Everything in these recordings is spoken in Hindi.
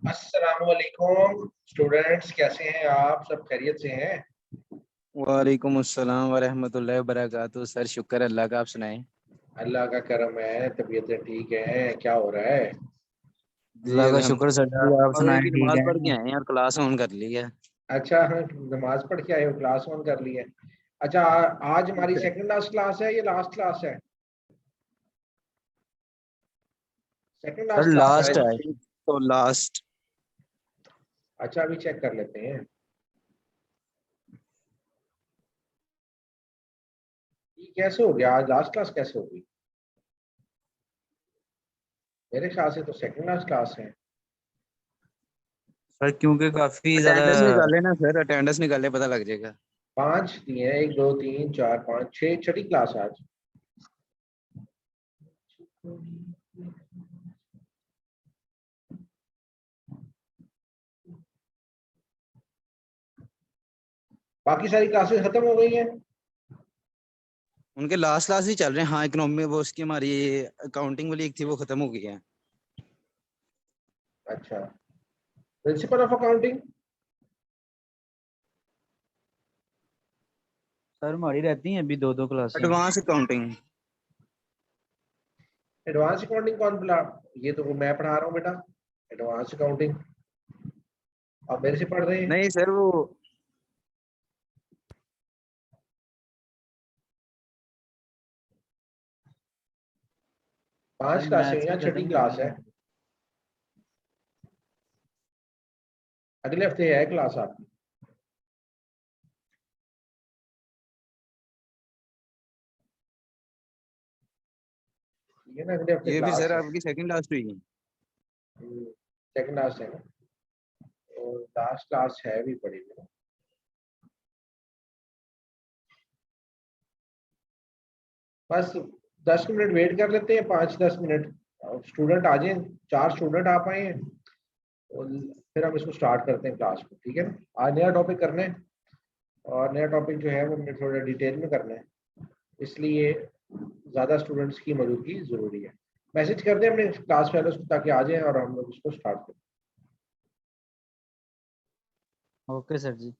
अस्सलाम वालेकुम स्टूडेंट्स, कैसे हैं आप? सब खैरियत से हैं? वालेकुम अस्सलाम वरहमतुल्लाहि वबरकातुहू। सर शुक्र अल्लाह का, आप सुनाएं। अल्लाह का करम है, तबीयतें ठीक हैं। क्या हो रहा है? जी अल्लाह का शुक्र सर अल्हम्दुलिल्लाह, जी, आप मगरिब सुनाएं की ठीक नमाज है। पढ़ के आए हैं और क्लास ऑन कर ली है। अच्छा, हाँ, नमाज पढ़ के आए हो? क्लास ऑन कर ली है? अच्छा, आज हमारी सेकंड लास्ट क्लास है, ये लास्ट क्लास है? सेकंड सर लास्ट क्लास है लास्ट आज। है। तो लास्ट। अच्छा, अभी चेक कर लेते हैं। ये कैसे हो गया? आज लास्ट क्लास कैसे हो गई? मेरे ख्याल से तो सेकंड लास्ट क्लास है। सर क्योंकि काफी ज्यादा। अटेंडेंस निकाले ना सर, अटेंडेंस निकाले पता लग जाएगा। 5 दिए हैं, 1 2 3 4 5 6, छठी क्लास आज। बाकी सारी क्लासेस खत्म हो गई हैं। उनके लास्ट क्लास ही चल रहे हैं। हाँ, इकोनॉमी वो उसकी हमारी अकाउंटिंग वाली एक थी, वो खत्म हो गई है। अच्छा, प्रिंसिपल ऑफ अकाउंटिंग। सर हमारी रहती हैं अभी दो दो क्लासें। Advance accounting. एडवांस अकाउंटिंग कौन पढ़ा? ये तो वो मैं पढ़ा रहा हूँ बेटा। एडवांस अकाउंटिंग आप मेरे से पढ़ रहे हैं। नहीं सर, वो 5 सर क्लासें हैं, मैथ्स यहाँ की छठी खत्म हो क्लास गई है। हैं। अगले हफ्ते है क्लास आपकी। ये ना, अगले हफ्ते ये भी क्लास सर है। आपकी सेकंड लास्ट हुई है। सेकंड लास्ट है ना, तो लास्ट क्लास है भी पड़ी हुई। बस 10 मिनट वेट कर लेते हैं, 5 10 मिनट। स्टूडेंट आ जाए, 4 स्टूडेंट आ पाए हैं, और फिर हम इसको स्टार्ट करते हैं क्लास को। ठीक है ना? आज नया टॉपिक करना है, और नया टॉपिक जो है वो हमने थोड़ा डिटेल में करना है, इसलिए ज़्यादा स्टूडेंट्स की मौजूदगी ज़रूरी है। मैसेज कर दें अपने क्लास फेलोज को ताकि आ जाएं और हम लोग इसको स्टार्ट करें। ओके सर जी।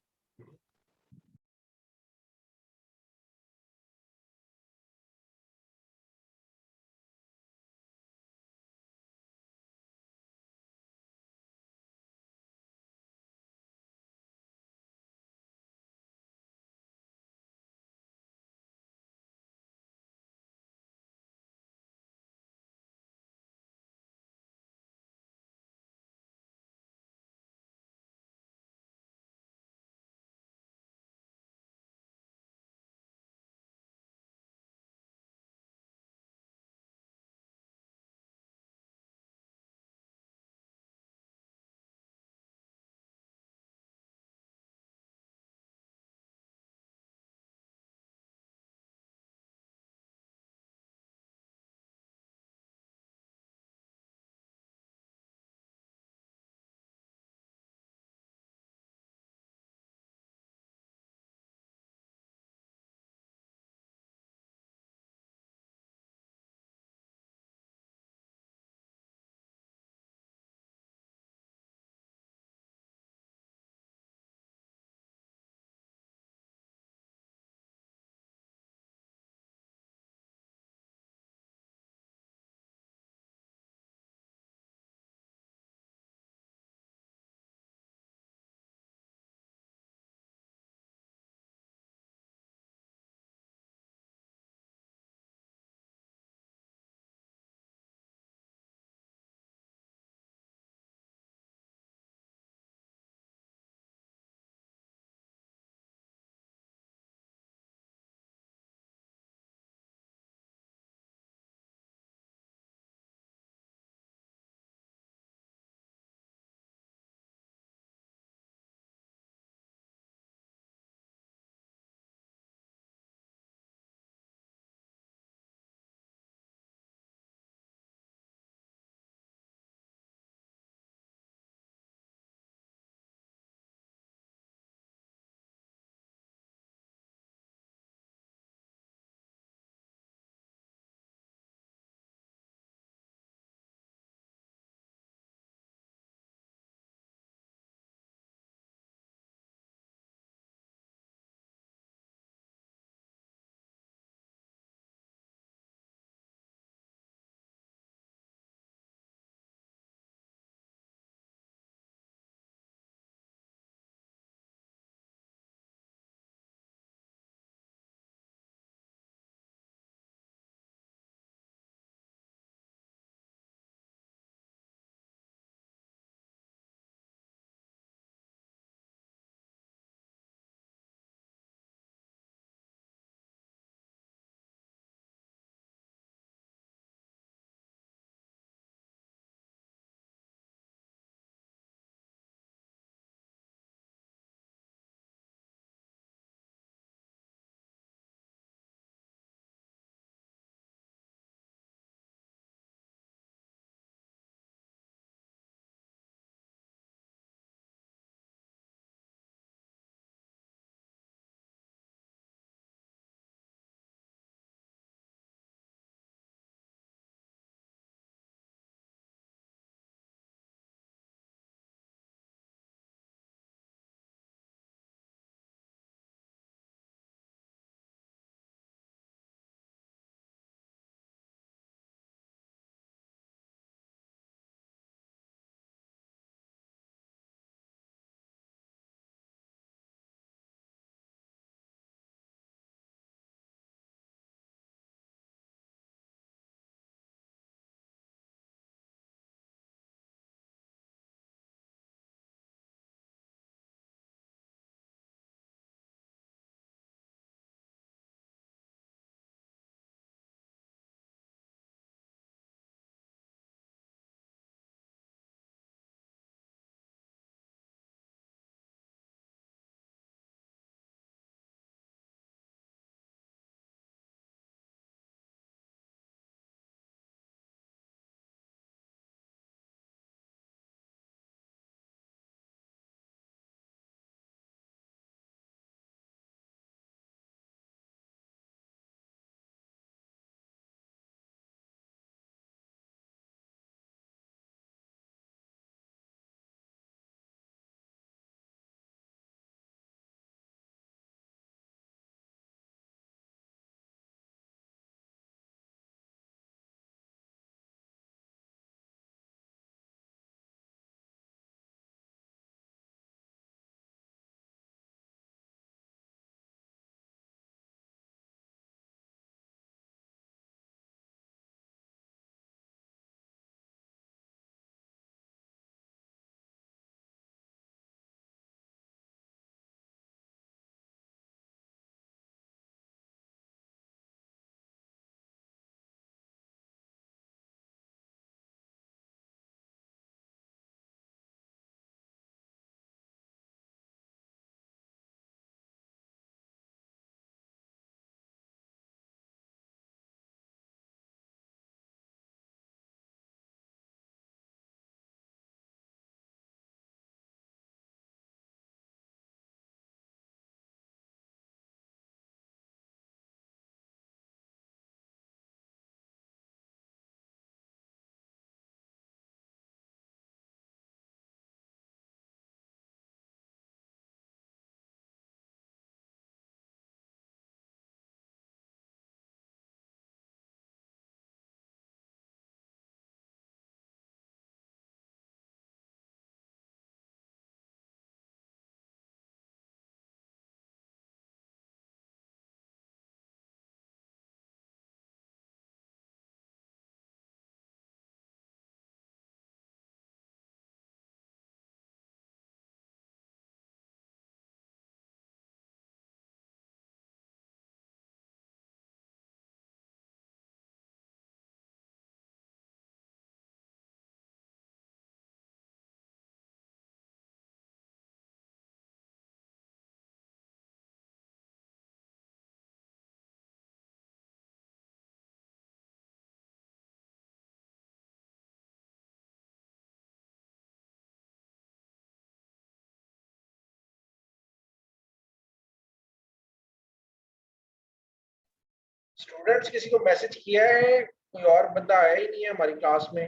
स्टूडेंट्स किसी को मैसेज किया है? कोई और बंदा आया ही नहीं है हमारी क्लास में,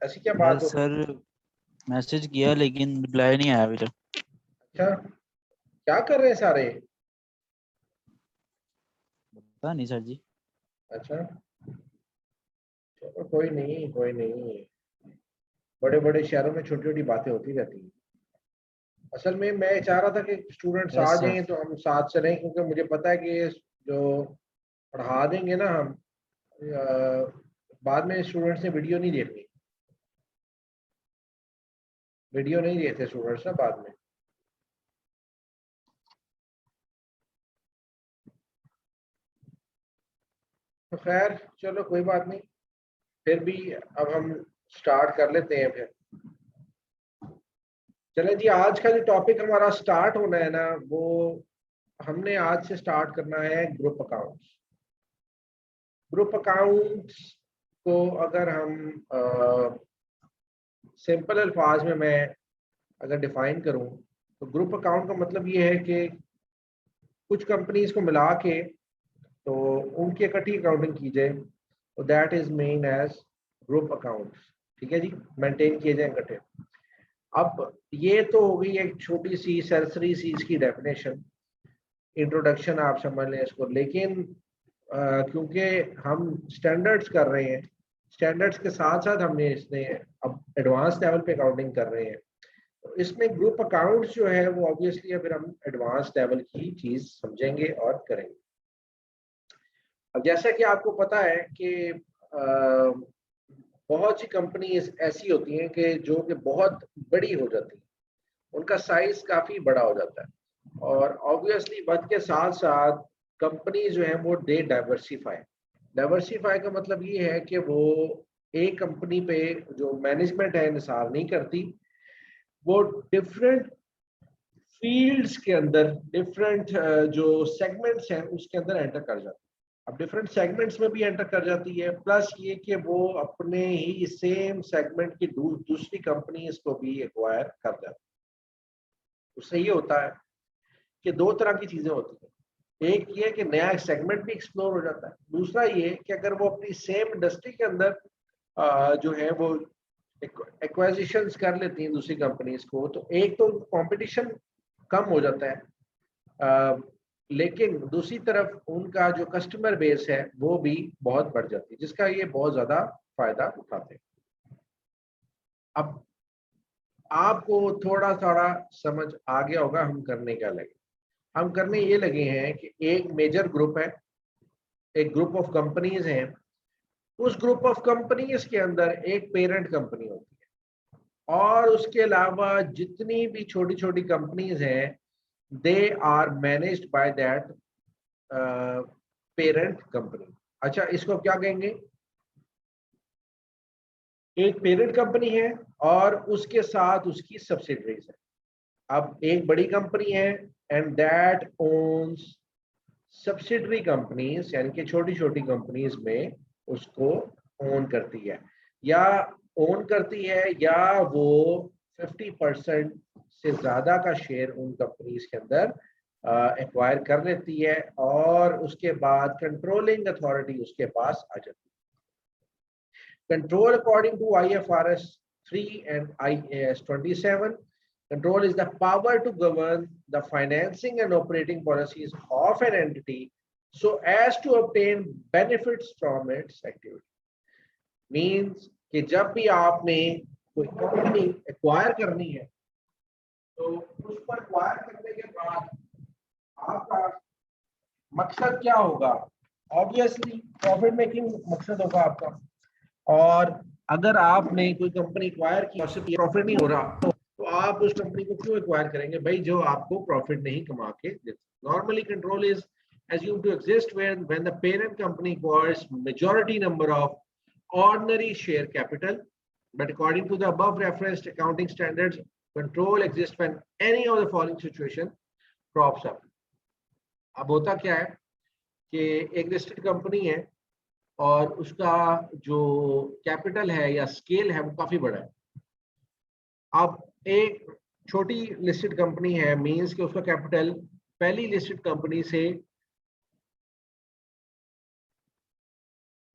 ऐसी क्या बात हो? सर मैसेज किया लेकिन रिप्लाई नहीं आया अभी तक। अच्छा, क्या कर रहे हैं सारे? पता नहीं सर जी। अच्छा, चलो कोई नहीं, कोई नहीं। बड़े बड़े शहरों में छोटी छोटी बातें होती रहती हैं। असल में मैं चाह रहा था कि स्टूडेंट्स आ यस सर। जाएं तो हम साथ चलें, क्योंकि मुझे पता है कि ये जो पढ़ा देंगे ना हम, बाद में स्टूडेंट्स ने वीडियो नहीं देखनी, वीडियो नहीं देखते स्टूडेंट्स ना बाद में। तो खैर चलो कोई बात नहीं, फिर भी अब हम स्टार्ट कर लेते हैं फिर। चलें जी, आज का जो टॉपिक हमारा स्टार्ट होना है ना, वो हमने आज से स्टार्ट करना है ग्रुप अकाउंट्स। ग्रुप अकाउंट्स को अगर हम सिंपल अल्फाज में मैं अगर डिफाइन करूं, तो ग्रुप अकाउंट का मतलब ये है कि कुछ कंपनीज को मिला के तो उनकी इकट्ठी अकाउंटिंग की जाए, तो that is main age group accounts. ठीक है जी, मेंटेन किए जाए इकट्ठे। अब ये तो हो गई एक छोटी सी सरसरी सी इसकी डेफिनेशन, इंट्रोडक्शन आप समझ लें इसको। लेकिन क्योंकि हम स्टैंडर्ड्स कर रहे हैं, स्टैंडर्ड्स के साथ साथ हमने इसने अब एडवांस लेवल पे अकाउंटिंग कर रहे हैं, तो इसमें ग्रुप अकाउंट्स जो है वो ऑब्वियसली फिर हम एडवांस लेवल की चीज समझेंगे और करेंगे। अब जैसा कि आपको पता है कि बहुत सी कंपनीज ऐसी होती हैं कि जो कि बहुत बड़ी हो जाती हैं, उनका साइज काफी बड़ा हो जाता है, और ऑब्वियसली वक्त के साथ साथ कंपनी जो है वो दे डाइवर्सिफाई। डाइवर्सिफाई का मतलब ये है कि वो एक कंपनी पे जो मैनेजमेंट है इंसार नहीं करती, वो डिफरेंट फील्ड्स के अंदर, डिफरेंट जो सेगमेंट्स हैं उसके अंदर एंटर कर जाती है। अब डिफरेंट सेगमेंट्स में भी एंटर कर जाती है, प्लस ये कि वो अपने ही सेम सेगमेंट की दूसरी कंपनीज को भी एक्वायर कर जाती है। उससे ये होता है कि दो तरह की चीजें होती हैं। एक ये कि नया सेगमेंट भी एक्सप्लोर हो जाता है, दूसरा ये कि अगर वो अपनी सेम इंडस्ट्री के अंदर जो है वो एक्वाजिशंस कर लेती हैं दूसरी कंपनीज को, तो एक तो कंपटीशन कम हो जाता है, लेकिन दूसरी तरफ उनका जो कस्टमर बेस है वो भी बहुत बढ़ जाती है, जिसका ये बहुत ज्यादा फायदा उठाते हैं। अब आपको थोड़ा थोड़ा समझ आ गया होगा हम करने क्या लगे। हम करने ये लगे हैं कि एक मेजर ग्रुप है, एक ग्रुप ऑफ कंपनीज हैं, उस ग्रुप ऑफ कंपनीज के अंदर एक पेरेंट कंपनी होती है, और उसके अलावा जितनी भी छोटी छोटी कंपनीज हैं they are managed by that parent company. अच्छा, इसको क्या कहेंगे? एक पेरेंट कंपनी है और उसके साथ उसकी सब्सिडरीज है। अब एक बड़ी कंपनी है and that owns subsidiary companies, यानी कि छोटी छोटी कंपनीज में उसको ओन करती है, या ओन करती है, या वो 50% से ज्यादा का शेयर उन कंपनीज के अंदर एक्वायर कर लेती है, और उसके बाद कंट्रोलिंग अथॉरिटी उसके पास आ जाती है। Control according to IFRS 3 and IAS 27, control is the power to govern the financing and operating policies of an entity so as to obtain benefits from its activity. Means कि जब भी आपने कोई कंपनी एक्वायर करनी है, तो उसको एक्वायर करने के बाद आपका मकसद क्या होगा? ऑब्वियसली प्रॉफिट मेकिंग मकसद होगा आपका। और अगर आपने कोई कंपनी एक्वायर की, प्रॉफिट नहीं हो रहा, तो आप उस कंपनी को क्यों एक्वायर करेंगे भाई, जो आपको प्रॉफिट नहीं कमा के देती। Normally control is assumed to exist when the parent company acquires majority number of ordinary share capital, but according to the above referenced accounting standards, control exists when any of the following situation crops up. अब होता क्या है कि एक लिस्टेड कंपनी है और उसका जो कैपिटल है या स्केल है वो काफी बड़ा है। अब एक छोटी लिस्टेड कंपनी है, मींस कि उसका कैपिटल पहली लिस्टेड कंपनी से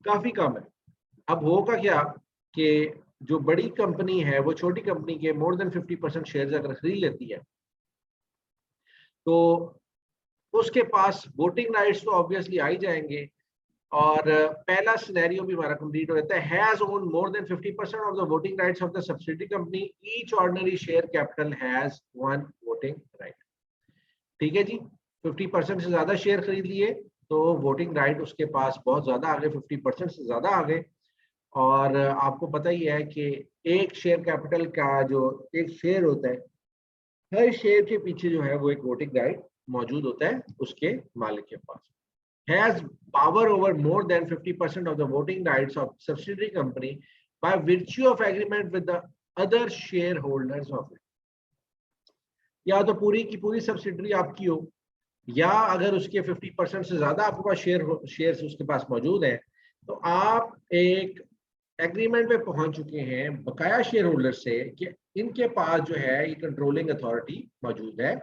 काफी कम है। अब होगा क्या कि जो बड़ी कंपनी है वो छोटी कंपनी के मोर देन 50% शेयर्स अगर खरीद लेती है तो उसके पास वोटिंग राइट्स तो ऑब्वियसली आ ही जाएंगे। और पहला सिनेरियो भी हमारा कंप्लीट हो जाता है, has own more than 50% of the voting rights of the subsidy company, each ordinary share capital has one voting right. ठीक है जी, 50% से ज्यादा शेयर खरीद लिए तो वोटिंग राइट उसके पास बहुत ज्यादा आ गए, 50% से ज्यादा आ गए। और आपको पता ही है कि एक शेयर कैपिटल का जो एक शेयर होता है, हर शेयर के पीछे जो है वो एक वोटिंग राइट मौजूद होता है उसके मालिक के पास। Has power over more than 50% of the voting rights of subsidiary company by virtue of agreement with the other shareholders of it। या तो पूरी की पूरी सब्सिडरी आपकी हो, या अगर उसके 50% से ज्यादा आपके पास शेयर्स उसके पास मौजूद है तो आप एक एग्रीमेंट पे पहुंच चुके हैं बकाया शेयर होल्डर से कि इनके पास जो है ये कंट्रोलिंग अथॉरिटी मौजूद है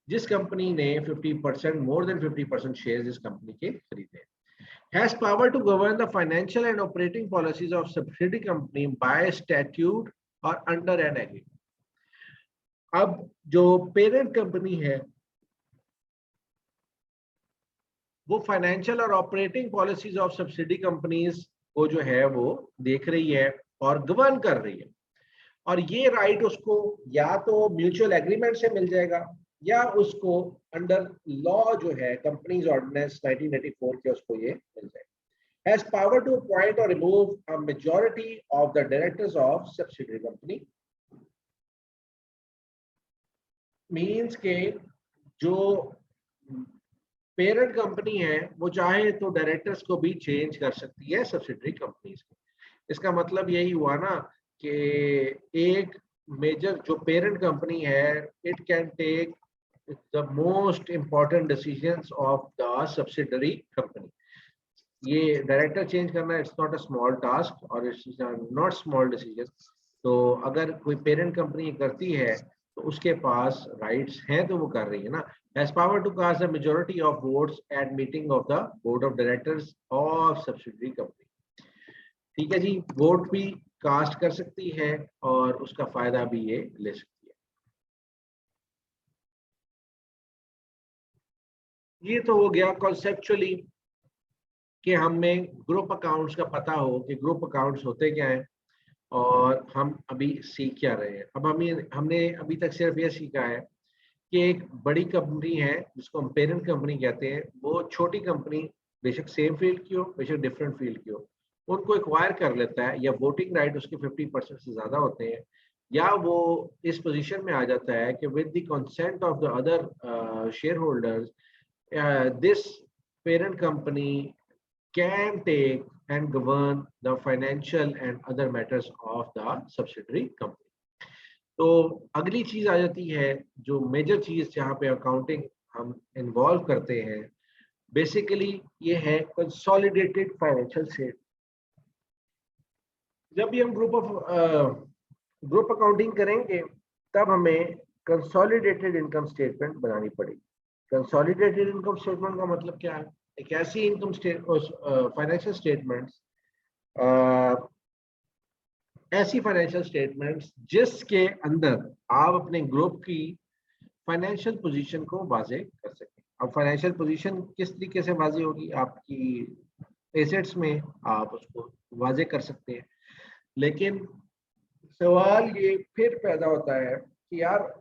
जिस कंपनी ने 50% मोर देन 50% शेयर इस कंपनी के खरीदे, has power to govern the financial and operating policies of subsidiary company by statute or under an agreement। अब जो पेरेंट कंपनी है वो फाइनेंशियल और operating policies of subsidy companies को जो है वो देख रही है और गवर्न कर रही है। और ये राइट उसको या तो म्यूचुअल एग्रीमेंट से मिल जाएगा या उसको अंडर लॉ जो है कंपनीज ऑर्डिनेंस 1984 के उसको ये मिल जाएगा। Has power to appoint or remove a majority of the directors of subsidiary company। Means के जो पेरेंट कंपनी है वो चाहे तो डायरेक्टर्स को भी चेंज कर सकती है सब्सिडरी कंपनीज के। इसका मतलब यही हुआ ना कि एक मेजर जो पेरेंट कंपनी है it can take the most important decisions of the subsidiary company. ये डायरेक्टर चेंज करना it's not a small task और इट्स नॉट स्मॉल डिसीजन। तो अगर कोई पेरेंट कंपनी करती है तो उसके पास राइट्स हैं तो वो कर रही है ना। Has power to cast a majority of votes at meeting of the board of directors of subsidiary company। ठीक है जी, वोट भी कास्ट कर सकती है और उसका फायदा भी ये ले सकती है। ये तो हो गया कॉन्सेप्चुअली कि हमें ग्रुप अकाउंट्स का पता हो कि ग्रुप अकाउंट्स होते क्या हैं और हम अभी सीख क्या रहे हैं। अब हमने अभी तक सिर्फ ये सीखा है कि एक बड़ी कंपनी है जिसको हम पेरेंट कंपनी कहते हैं, वो छोटी कंपनी बेशक सेम फील्ड की हो बेशक डिफरेंट फील्ड की हो उनको एक्वायर कर लेता है, या वोटिंग राइट उसके 50% से ज्यादा होते हैं, या वो इस पोजीशन में आ जाता है कि with the consent of the other share holders this parent company can take and govern the financial and other matters of the subsidiary company। तो अगली चीज आ जाती है जो मेजर चीज जहाँ पे अकाउंटिंग हम इन्वॉल्व करते हैं, बेसिकली ये है कंसोलिडेटेड फाइनेंशियल स्टेटमेंट। जब भी हम ग्रुप अकाउंटिंग करेंगे तब हमें कंसोलिडेटेड इनकम स्टेटमेंट बनानी पड़ेगी। कंसोलिडेटेड इनकम स्टेटमेंट का मतलब क्या है? एक ऐसी इनकम फाइनेंशियल स्टेटमेंट्स ऐसी फाइनेंशियल स्टेटमेंट्स जिसके अंदर आप अपने ग्रुप की फाइनेंशियल पोजीशन को वाजे कर सकें। अब फाइनेंशियल पोजीशन किस तरीके से वाजे होगी? आपकी एसेट्स में आप उसको वाजे कर सकते हैं, लेकिन सवाल ये फिर पैदा होता है कि यार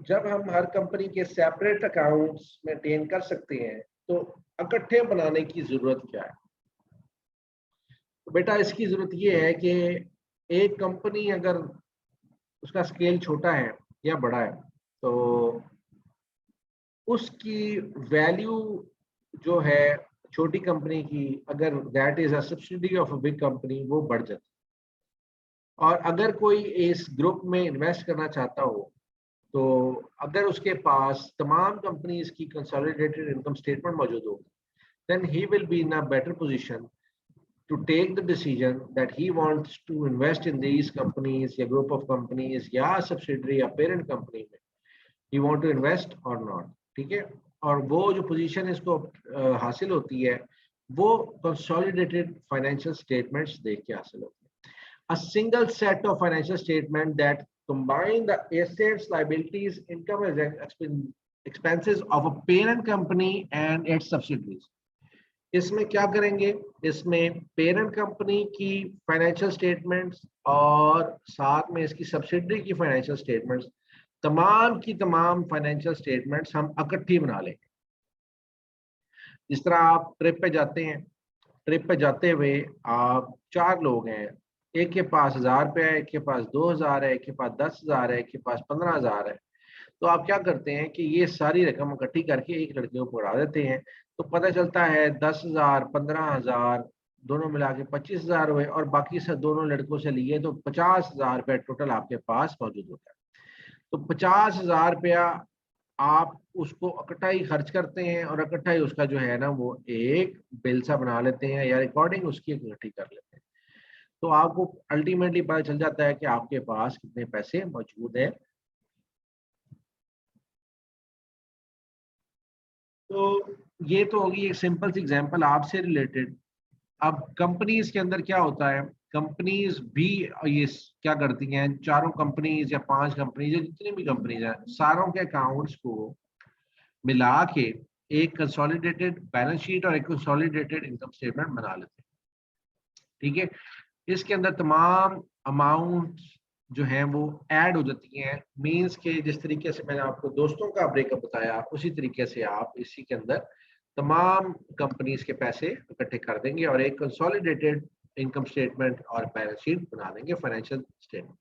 जब हम हर कंपनी के सेपरेट अकाउंट्स मेंटेन कर सकते हैं तो इकट्ठे बनाने की जरूरत क्या है? तो बेटा इसकी जरूरत ये है कि एक कंपनी अगर उसका स्केल छोटा है या बड़ा है तो उसकी वैल्यू जो है छोटी कंपनी की, अगर that is a subsidy of a big company, वो बढ़ जाती है। और अगर कोई इस ग्रुप में इन्वेस्ट करना चाहता हो तो अगर उसके पास तमाम कंपनीज की कंसोलिडेटेड इनकम स्टेटमेंट मौजूद होगी, then he will be in a better position to take the decision that he wants to invest in these companies या group of companies या subsidiary या parent company में he want to invest or not। ठीक है, और वो जो पोजीशन इसको हासिल होती है वो कंसोलिडेटेड फाइनेंशियल स्टेटमेंट्स देख के हासिल होती है। A single set of financial statement that combine the assets, liabilities, income and expenses of a parent company and its subsidiaries। इसमें क्या करेंगे, इसमें पेरेंट कंपनी की फाइनेंशियल स्टेटमेंट्स और साथ में इसकी सब्सिडरी की फाइनेंशियल स्टेटमेंट्स, तमाम की तमाम फाइनेंशियल स्टेटमेंट्स हम इकट्ठी बना लेंगे। जिस तरह आप ट्रिप पे जाते हैं, ट्रिप पे जाते हुए आप 4 लोग हैं, एक के पास 1000 रुपया है, एक के पास 2000 है, एक के पास 10,000 है, एक के पास 15,000 है। तो आप क्या करते हैं कि ये सारी रकम इकट्ठी करके एक लड़के को पकड़ा देते हैं, तो पता चलता है 10,000, 15,000 दोनों मिला के 25,000 हुए, और बाकी से दोनों लड़कों से लिए तो 50,000 रुपया टोटल आपके पास मौजूद होता है। तो 50,000 रुपया आप उसको इकट्ठा ही खर्च करते हैं और इकट्ठा ही उसका जो है ना वो एक बिल सा बना लेते हैं या रिकॉर्डिंग उसकी इकट्ठी कर लेते हैं। तो आपको अल्टीमेटली पता चल जाता है कि आपके पास कितने पैसे मौजूद हैं। तो ये तो होगी एक सिंपल सी एग्जांपल आपसे रिलेटेड। अब कंपनीज के अंदर क्या होता है, कंपनीज भी ये क्या करती हैं, चारों कंपनीज या 5 कंपनीज या जितनी भी कंपनीज हैं, सारों के अकाउंट्स को मिला के एक कंसोलिडेटेड बैलेंस शीट और एक कंसोलिडेटेड इनकम स्टेटमेंट बना लेते हैं। ठीक है, इसके अंदर तमाम अमाउंट जो हैं वो ऐड हो जाती हैं। मींस के जिस तरीके से मैंने आपको दोस्तों का ब्रेकअप बताया, उसी तरीके से आप इसी के अंदर तमाम कंपनीज के पैसे इकट्ठे कर देंगे और एक कंसोलिडेटेड इनकम स्टेटमेंट और बैलेंस शीट बना देंगे, फाइनेंशियल स्टेटमेंट।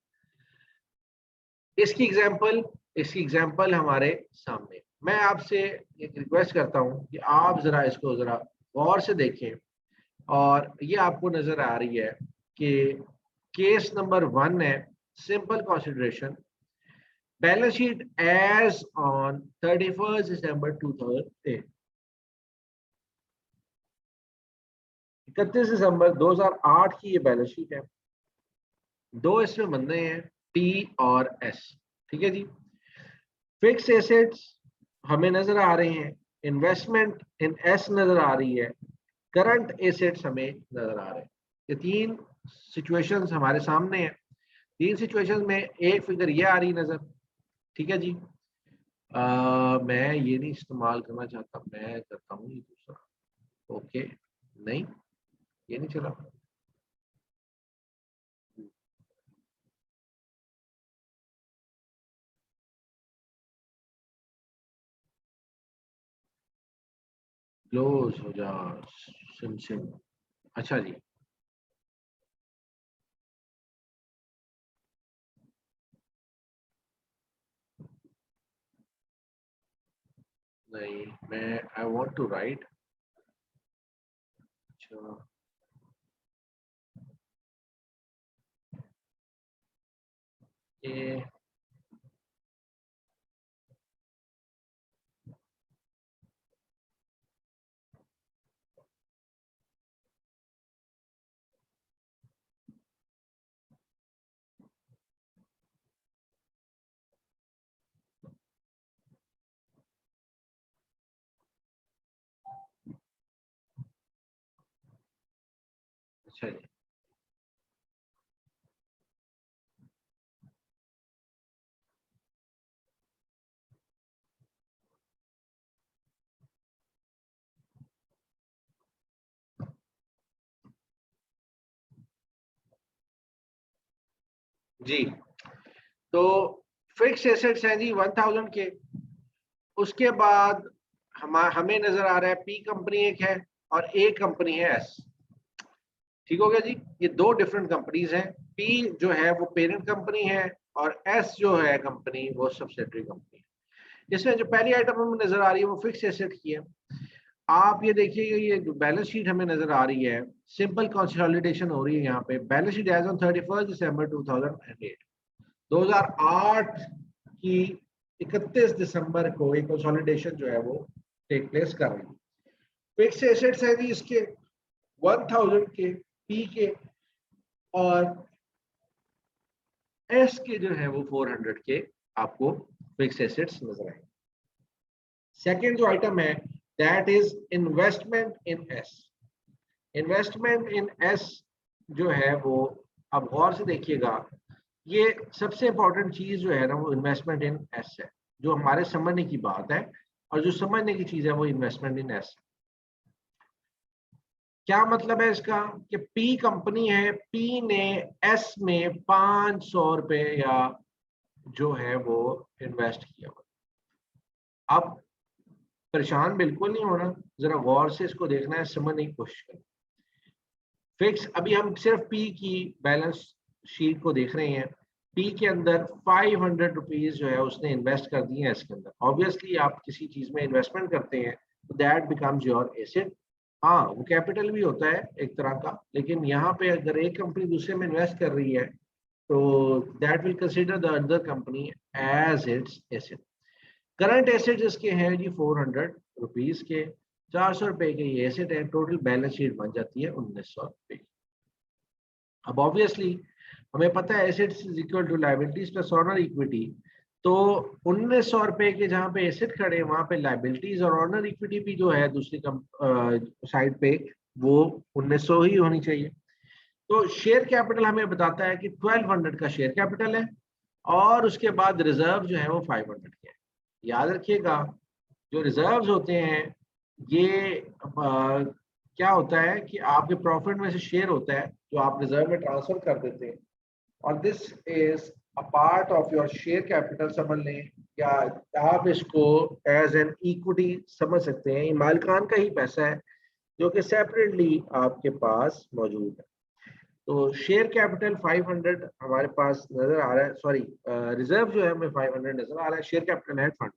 इसकी एग्जांपल हमारे सामने। मैं आपसे एक रिक्वेस्ट करता हूं कि आप जरा इसको जरा गौर से देखें, और ये आपको नजर आ रही है कि केस नंबर 1 है, simple consideration, balance sheet as on 31 दिसंबर 2008। 31 दिसंबर 2008 की ये बैलेंस शीट है। दो इसमें बंदे हैं, पी और एस। ठीक है जी, फिक्स एसेट्स हमें नजर आ रहे हैं, इन्वेस्टमेंट इन एस नजर आ रही है, करंट एसेट्स हमें नजर आ रहे हैं। ये 3 सिचुएशंस हमारे सामने हैं। 3 सिचुएशंस में एक फिगर ये आ रही नजर। ठीक है जी, मैं ये नहीं इस्तेमाल करना चाहता, मैं करता हूँ ये दूसरा। ओके, नहीं ये नहीं चला। क्लोज हो जा सिम। अच्छा जी, नहीं मैं आई वांट टू राइट। अच्छा ये अच्छा जी, जी तो फिक्स एसेट्स हैं जी 1000 के। उसके बाद हमें नजर आ रहा है पी कंपनी एक है और ए कंपनी है एस। ठीक हो गया जी, ये 2 डिफरेंट कंपनीज हैं। पी जो है वो पेरेंट कंपनी है और एस जो है कंपनी वो सब्सिडरी कंपनी है। इसमें जो पहली आइटम हमें नजर आ रही है वो फिक्स एसेट की है। आप ये देखिएगा, ये जो बैलेंस शीट हमें नजर आ रही है, सिंपल कंसोलिडेशन हो रही है यहाँ पे। बैलेंस शीट एज ऑन 31 दिसंबर 2008, 2008 की 31 दिसंबर को एक कंसोलिडेशन जो है वो टेक प्लेस कर रही है। फिक्स एसेट्स है जी इसके 1000 के, पी के, और एस के जो है वो 400 के आपको फिक्स एसेट्स नजर आएंगे। सेकेंड जो आइटम है that is investment in S. Investment in S जो है वो, अब गौर से देखिएगा, ये सबसे इंपॉर्टेंट चीज जो है ना वो इन्वेस्टमेंट इन एस है, जो हमारे समझने की बात है, और जो समझने की चीज है वो इन्वेस्टमेंट इन एस। क्या मतलब है इसका कि पी कंपनी है, पी ने एस में 500 रुपए या जो है वो इन्वेस्ट किया हुआ। अब परेशान बिल्कुल नहीं होना, जरा गौर से इसको देखना है, समझने की कोशिश करना। फिक्स, अभी हम सिर्फ पी की बैलेंस शीट को देख रहे हैं। पी के अंदर 500 रुपीज जो है उसने इन्वेस्ट कर दिए हैं इसके अंदर। ऑब्वियसली आप किसी चीज में इन्वेस्टमेंट करते हैं तो दैट बिकम्स योर एसेट। हाँ, वो कैपिटल भी होता है एक तरह का, लेकिन यहाँ पे अगर एक कंपनी दूसरे में इन्वेस्ट कर रही है तो that will consider the other company as its asset. Current asset इसके हैं जी 400 रुपीज के, 400 रुपए के ये एसेट है, टोटल बैलेंस शीट बन जाती है 1900 रुपए। अब ऑब्वियसली हमें पता है assets is equal to liabilities plus owner equity, तो 1900 रुपए के जहां पे एसेट खड़े हैं वहां पे लायबिलिटीज और ऑनर इक्विटी भी जो है दूसरी साइड पे वो 1900 ही होनी चाहिए। तो शेयर कैपिटल हमें बताता है कि 1200 का शेयर कैपिटल है, और उसके बाद रिजर्व जो है वो 500 के है। याद रखिएगा, जो रिजर्व्स होते हैं ये क्या होता है कि आपके प्रॉफिट में से शेयर होता है जो आप रिजर्व में ट्रांसफर कर देते हैं, और this is a part of your share capital समझ लें, या आप इसको एज एन इक्विटी समझ सकते हैं। ये मालिकान का ही पैसा है जो कि सेपरेटली आपके पास मौजूद है। तो शेयर कैपिटल 500 हमारे पास नजर आ रहा है, सॉरी रिजर्व जो है हमें 500 नजर आ रहा है, शेयर कैपिटल है 100।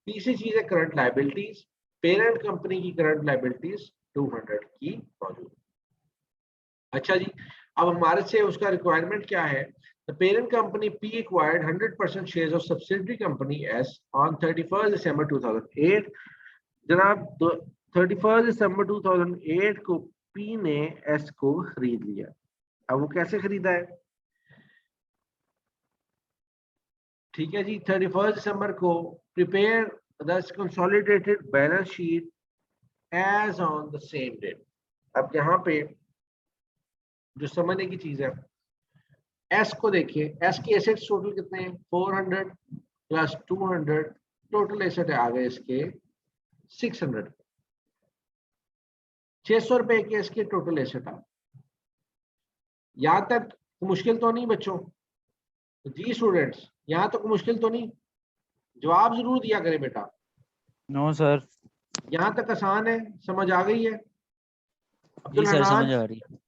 तीसरी चीज है करंट लायबिलिटीज। पेरेंट कंपनी की करंट लायबिलिटीज 200 की मौजूद। अच्छा जी, अब हमारे से उसका रिक्वायरमेंट क्या है? The parent company P acquired 100% shares of subsidiary company S on 31 दिसंबर 2008। जनाब 31 दिसंबर 2008 को पी ने एस को खरीद लिया। अब वो कैसे खरीदा है? ठीक है जी, 31 दिसंबर को prepare the consolidated balance sheet as on the same date. अब यहाँ पे जो समझने की चीज है, एस को देखिए, एस की एसेट्स टोटल कितने हैं? 400 प्लस 200, टोटल एसेट आ गए इसके 600। 600 रुपए के इसके टोटल एसेट आ। यहां तक मुश्किल तो नहीं बच्चों? जी स्टूडेंट्स, यहां तक मुश्किल तो नहीं? जवाब जरूर दिया करें बेटा। No sir. यहां तक आसान है, समझ आ गई है? जी अब्दुल सर, समझ हनान, आ रही है।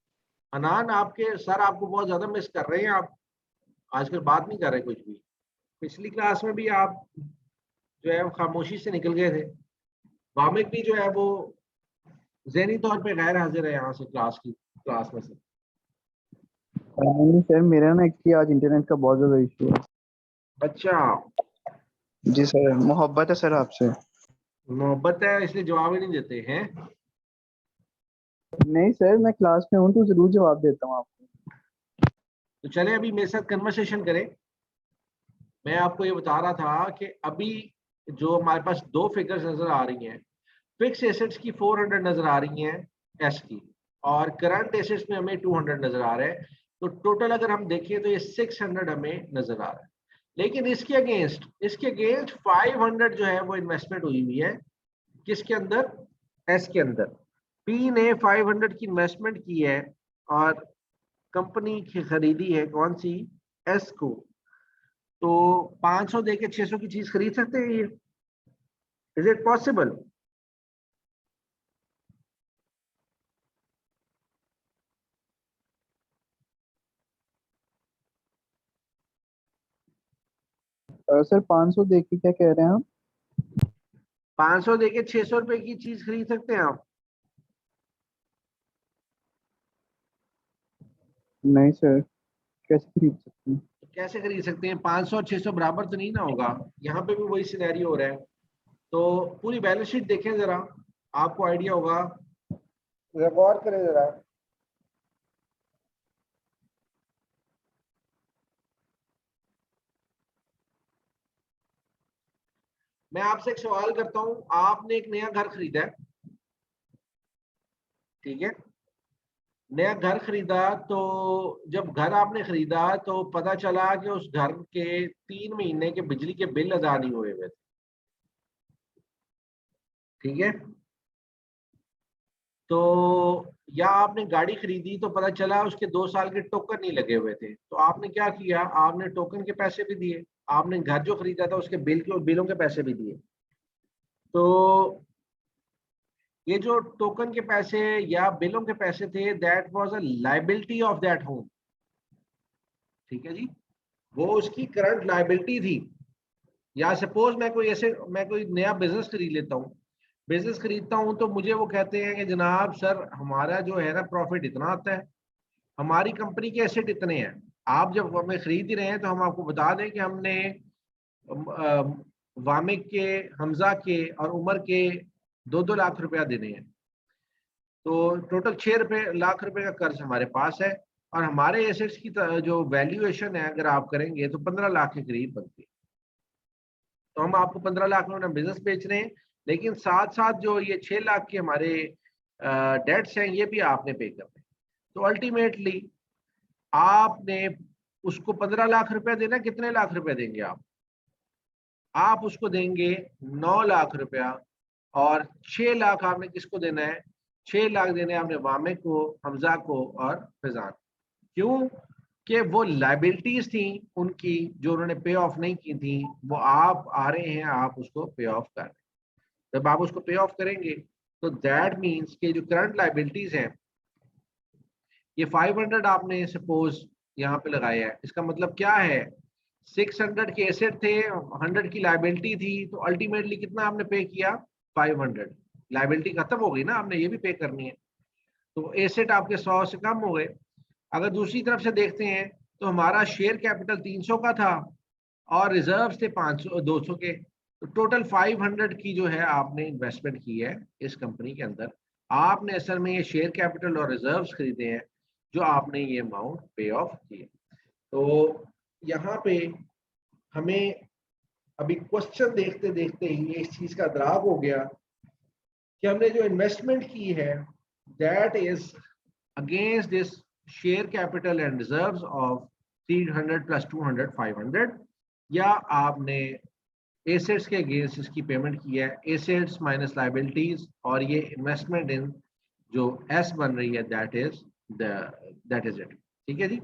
अनान आपके सर आपको बहुत ज्यादा मिस कर रहे हैं। आप आजकल बात नहीं कर रहे कुछ भी। पिछली क्लास में भी आप जो है वो खामोशी से निकल गए थे। वामिक भी जो है वो ज़हनी तौर पे गैर हाजिर है यहाँ से क्लास में से। नहीं सर, मेरा ना एक्चुअली आज इंटरनेट का बहुत ज़्यादा इशू है। अच्छा, जी सर, मोहब्बत है सर आपसे। मोहब्बत है इसलिए जवाब ही नहीं देते हैं? नहीं सर, मैं क्लास में हूँ तो ज़रूर जवाब देता हूँ आपको। तो चले अभी मेरे साथ कन्वर्सेशन करें। मैं आपको ये बता रहा था कि अभी जो हमारे पास दो फिगर्स नजर आ रही हैं, फिक्स एसेट्स की 400 नजर आ रही हैं एस की, और करंट एसेट्स में हमें 200 नजर आ रहा है। तो टोटल अगर हम देखें तो ये 600 हमें नजर आ रहा है। लेकिन इसके अगेंस्ट 500 जो है वो इन्वेस्टमेंट हुई हुई है। किसके अंदर? एस के अंदर। पी ने 500 की इन्वेस्टमेंट की है और कंपनी की खरीदी है कौन सी? एस को। तो 500 देके 600 की चीज खरीद सकते हैं ये? Is it possible? सर 500 देख के क्या कह रहे हैं आप? 500 देके 600 रुपए की चीज खरीद सकते हैं आप? नहीं सर, कैसे खरीद सकते हैं? कैसे खरीद सकते हैं? 500 और 600 बराबर तो नहीं ना होगा। यहाँ पे भी वही सिनेरियो हो रहा है। तो पूरी बैलेंस शीट देखें जरा, आपको आइडिया होगा। गौर करें जरा। मैं आपसे एक सवाल करता हूं, आपने एक नया घर खरीदा है, ठीक है? नया घर खरीदा, तो जब घर आपने खरीदा तो पता चला कि उस घर के 3 महीने के बिजली के बिल अदा नहीं हुए हुए थे, ठीक है। तो या आपने गाड़ी खरीदी तो पता चला उसके 2 साल के टोकन नहीं लगे हुए थे, तो आपने क्या किया, आपने टोकन के पैसे भी दिए, आपने घर जो खरीदा था उसके बिलों के पैसे भी दिए। तो ये जो टोकन के पैसे या बिलों के पैसे थे, that was a liability of that home, ठीक है जी, वो उसकी करंट लायबिलिटी थी। या सपोज मैं कोई नया बिजनेस खरीद लेता हूँ, बिजनेस खरीदता हूँ तो मुझे वो कहते हैं कि जनाब सर हमारा जो है ना प्रॉफिट इतना आता है, हमारी कंपनी के एसेट इतने हैं, आप जब हमें खरीद ही रहे हैं तो हम आपको बता दें कि हमने वामिक के, हमजा के और उमर के 2-2 लाख रुपया देने हैं, तो टोटल 6 लाख रुपए का कर्ज हमारे पास है, और हमारे एसेट्स की जो वैल्यूएशन है अगर आप करेंगे तो 15 लाख के करीब बनती है। तो हम आपको 15 लाख में अपना बिजनेस बेच रहे हैं, लेकिन साथ साथ जो ये 6 लाख के हमारे डेट्स हैं ये भी आपने पे करने हैं। तो अल्टीमेटली आपने उसको 15 लाख रुपया देना, कितने लाख रुपए देंगे आप उसको देंगे 9 लाख रुपया, और 6 लाख आपने किसको देना है, 6 लाख देने आपने वामे को, हमजा को और फैजान। क्यों? कि वो लाइबिलिटीज थी उनकी जो उन्होंने पे ऑफ नहीं की थी, वो आप आ रहे हैं, आप उसको पे ऑफ कर रहे हैं। जब आप उसको पे ऑफ करेंगे तो दैट मीन्स कि जो करंट लाइबिलिटीज हैं, ये 500 आपने सपोज यहाँ पे लगाया है, इसका मतलब क्या है, 600 के एसेट थे, 100 की लाइबिलिटी थी, तो अल्टीमेटली कितना आपने पे किया, 500। लाइबिलिटी खत्म हो गई ना, आपने ये भी पे करनी है, तो एसेट आपके 100 से कम हो गए। अगर दूसरी तरफ से देखते हैं तो हमारा शेयर कैपिटल 300 का था और रिजर्व्स थे 500 200 के, तो टोटल 500 की जो है आपने इन्वेस्टमेंट की है इस कंपनी के अंदर। आपने असल में ये शेयर कैपिटल और रिजर्व्स खरीदे हैं जो आपने ये अमाउंट पे ऑफ किए। तो यहाँ पे हमें अभी क्वेश्चन देखते देखते ही इस चीज का अदराक हो गया कि हमने जो इन्वेस्टमेंट की है that is against this share capital and reserves of 300 plus 200 500, या आपने एसेट्स के अगेंस्ट इसकी पेमेंट की है, एसेट्स माइनस लाइबिलिटीज, और ये इन्वेस्टमेंट इन जो एस बन रही है दैट इज इट, ठीक है जी।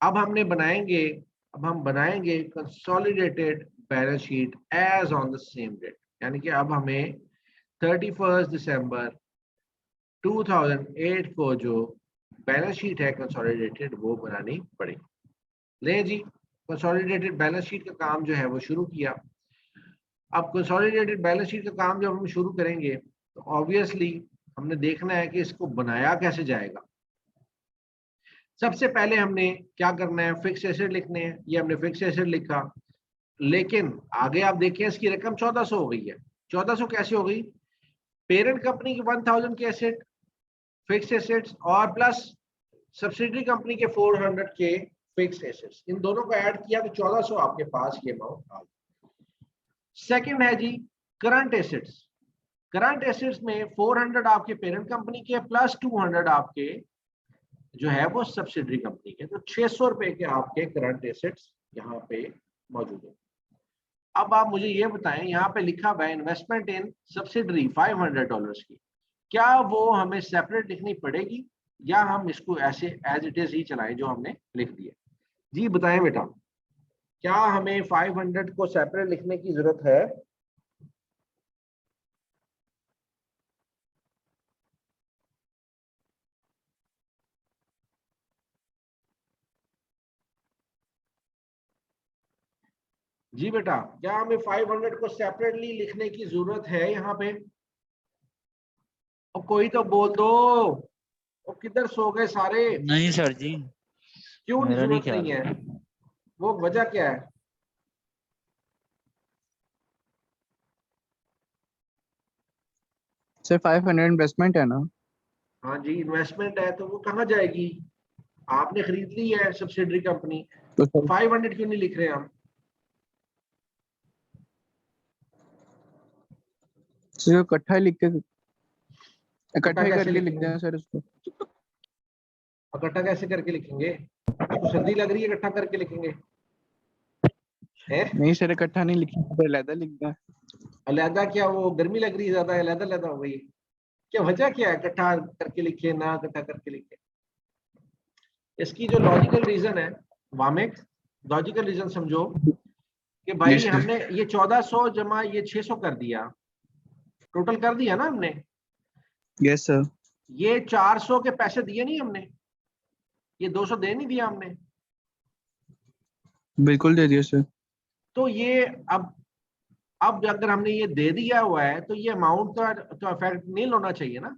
अब हम बनाएंगे consolidated balance sheet as on the same date, यानी कि अब हमें 31 दिसंबर 2008 को जो बैलेंस शीट है कंसोलिडेटेड वो बनानी पड़ेगी। ले जी, कंसोलिडेटेड बैलेंस शीट का काम जो है वो शुरू किया। अब कंसोलिडेटेड बैलेंस शीट का काम जब हम शुरू करेंगे तो ऑब्वियसली हमने देखना है कि इसको बनाया कैसे जाएगा। सबसे पहले हमने क्या करना है, फिक्स एसेट लिखने हैं, ये हमने फिक्स एसेट लिखा, लेकिन आगे आप देखें इसकी रकम 1400 हो गई है। 1400 कैसे हो गई, पेरेंट कंपनी की 1000 के एसेट फिक्स एसेट्स और प्लस सब्सिडरी कंपनी के 400 के फिक्स एसेट्स, इन दोनों को ऐड किया तो 1400 आपके पास ये अमाउंट आ गई। सेकंड है जी करंट एसेट्स। करंट एसेट्स में 400 आपके पेरेंट कंपनी के प्लस 200 आपके जो है वो सब्सिडरी कंपनी के, तो 600 रुपए के आपके करंट एसेट्स यहाँ पे मौजूद है। अब आप मुझे ये बताएं, यहाँ पे लिखा हुआ है इन्वेस्टमेंट इन सब्सिडरी $500 की, क्या वो हमें सेपरेट लिखनी पड़ेगी या हम इसको ऐसे एज इट इज ही चलाएं जो हमने लिख दिया? जी बताएं बेटा, क्या हमें 500 को सेपरेट लिखने की जरूरत है? जी बेटा, क्या हमें 500 को सेपरेटली लिखने की जरूरत है यहाँ पे? और कोई तो बोल दो, और किधर सो गए सारे? नहीं सर जी, क्यों मेरा नहीं जरूरत ख्याल नहीं है। है, वो वजह क्या है? सर 500 इन्वेस्टमेंट है ना? हाँ जी इन्वेस्टमेंट है तो वो कहाँ जाएगी, आपने खरीद ली है सब्सिडरी कंपनी, तो तो सर 500 क्यों नहीं लिख रहे हम? इकट्ठा लिख के, इकट्ठा इकट्ठा ही कैसे करके लिख लिखेंगे? दें सर इसको। इकट्ठा कैसे करके लिखेंगे? आपको सर्दी लग रही है, इकट्ठा करके लिखेंगे है? नहीं सर, इकट्ठा नहीं लिखना, अलग लिखना है। अलहदा क्या, वो गर्मी लग रही है ज्यादा, अलहदा अलहदा हो गई? क्या वजह क्या है इकट्ठा करके लिखे ना इकट्ठा करके लिखे? इसकी जो लॉजिकल रीजन है वामिक, लॉजिकल रीजन समझो कि भाई जी सर। हमने ये 1400 जमा ये 600 कर दिया, टोटल कर दिया ना हमने। Yes sir. ये 400 के पैसे दिए नहीं हमने, ये 200 दे नहीं दिया हमने। बिल्कुल दे दिए सर। तो ये अब अगर हमने ये दे दिया हुआ है तो ये अमाउंट का तो इफेक्ट नहीं होना चाहिए ना,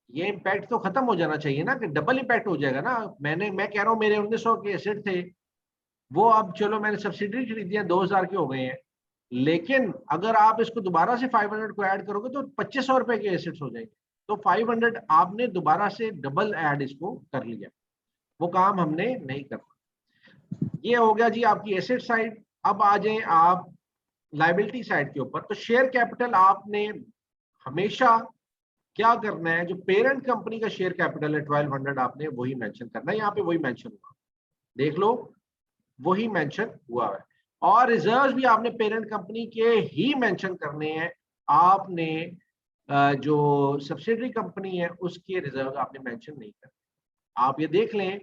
ये इम्पैक्ट तो खत्म हो जाना चाहिए ना, कि डबल इम्पैक्ट हो जाएगा ना। मैं कह रहा हूँ मेरे 1900 के एसेट थे, वो अब चलो मैंने सब्सिडी खरीदी है 2000 के हो गए हैं, लेकिन अगर आप इसको दोबारा से 500 को ऐड करोगे तो 2500 रुपए के एसेट्स हो जाएंगे। तो 500 आपने दोबारा से डबल ऐड इसको कर लिया, वो काम हमने नहीं करना। ये हो गया जी आपकी एसेट साइड। अब आ जाए आप लाइबिलिटी साइड के ऊपर। तो शेयर कैपिटल आपने हमेशा क्या करना है, जो पेरेंट कंपनी का शेयर कैपिटल है 1200 आपने वही मेंशन करना है। यहाँ पे वही मेंशन हुआ, देख लो वही मेंशन हुआ है। और रिजर्व्स भी आपने पेरेंट कंपनी के ही मेंशन करने हैं। आपने जो सब्सिडरी कंपनी है उसके रिजर्व आपने मेंशन नहीं करने। आप ये देख लें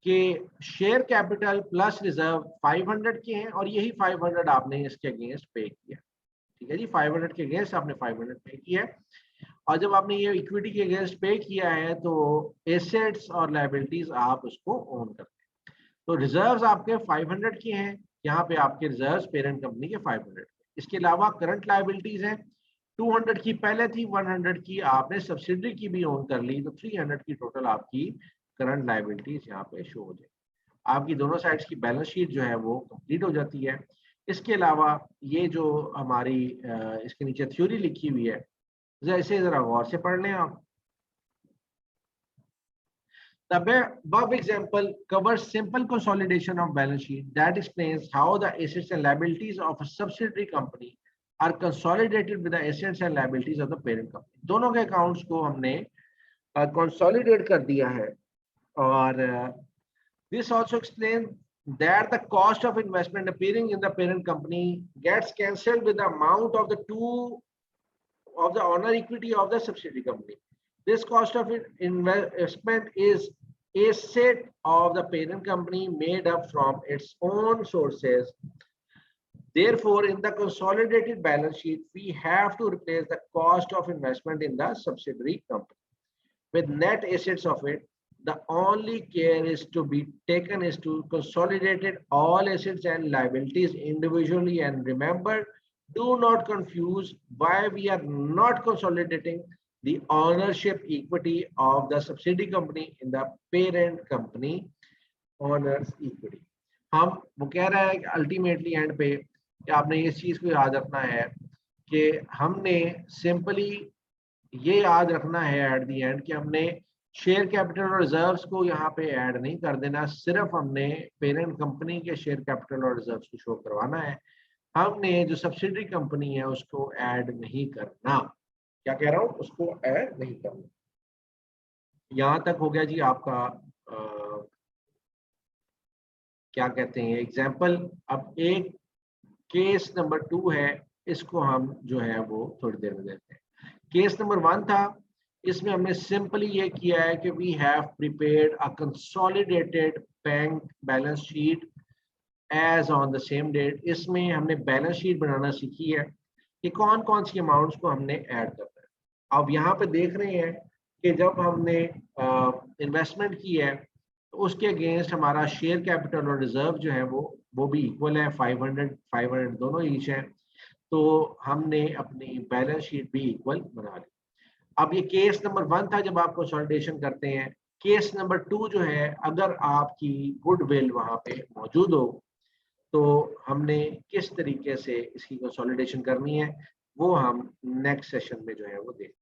कि शेयर कैपिटल प्लस रिजर्व 500 के हैं और यही 500 आपने इसके अगेंस्ट पे किया। ठीक है जी, 500 के अगेंस्ट आपने 500 पे किया है। और जब आपने ये इक्विटी के अगेंस्ट पे किया है तो एसेट्स और लायबिलिटीज आप उसको ओन करते हैं। तो रिजर्व्स आपके 500 के हैं, यहाँ पे आपके रिजर्व्स पेरेंट कंपनी के 500 के। इसके अलावा करंट लायबिलिटीज हैं 200 की पहले थी, 100 की आपने सब्सिडरी की भी ओन कर ली, तो 300 की टोटल आपकी करंट लायबिलिटीज यहाँ पे शो हो जाएगी। आपकी दोनों साइड्स की बैलेंस शीट जो है वो कंप्लीट हो जाती है। इसके अलावा ये जो हमारी इसके नीचे थ्योरी लिखी हुई है, जैसे जरा गौर से पढ़ लें आप। The above example covers simple consolidation of balance sheet that explains how the assets and liabilities of a subsidiary company are consolidated with the assets and liabilities of the parent company. दोनों के accounts को हमने consolidate कर दिया है। और this also explains that the cost of investment appearing in the parent company gets cancelled with the amount of the owner equity of the subsidiary company. This cost of investment is asset of the parent company made up from its own sources. Therefore, in the consolidated balance sheet, we have to replace the cost of investment in the subsidiary company with net assets of it. The only care is to be taken is to consolidate all assets and liabilities individually. And remember, do not confuse why we are not consolidating the ownership equity of the subsidiary company in the parent company owners equity. हम वो कह रहा है कि अल्टीमेटली एंड पे कि आपने इस चीज को याद रखना है कि हमने सिंपली ये याद रखना है एट द एंड कि हमने शेयर कैपिटल और रिजर्व्स को यहाँ पे ऐड नहीं कर देना, सिर्फ हमने पेरेंट कंपनी के शेयर कैपिटल और रिजर्व्स को शो करवाना है। हमने जो सब्सिडरी कंपनी है उसको ऐड नहीं करना। क्या कह रहा हूँ, उसको ऐड नहीं करना। यहाँ तक हो गया जी आपका क्या कहते हैं एग्जाम्पल। अब एक केस नंबर 2 है, इसको हम जो है वो थोड़ी देर में देखते हैं। केस नंबर 1 था, इसमें हमने सिंपली ये किया है कि we have prepared a consolidated bank balance sheet as on the same date. इसमें हमने बैलेंस शीट बनाना सीखी है कि कौन कौन सी अमाउंट्स को हमने ऐड करना है। अब यहाँ पे देख रहे हैं कि जब हमने इन्वेस्टमेंट की है तो उसके अगेंस्ट हमारा शेयर कैपिटल और रिजर्व जो है वो भी इक्वल है, 500 दोनों ईच है। तो हमने अपनी बैलेंस शीट भी इक्वल बना ली। अब ये केस नंबर 1 था जब आप कंसोलिडेशन करते हैं। केस नंबर 2 जो है, अगर आपकी गुडविल वहां पे मौजूद हो तो हमने किस तरीके से इसकी कंसोलिडेशन करनी है वो हम नेक्स्ट सेशन में जो है वो देखेंगे।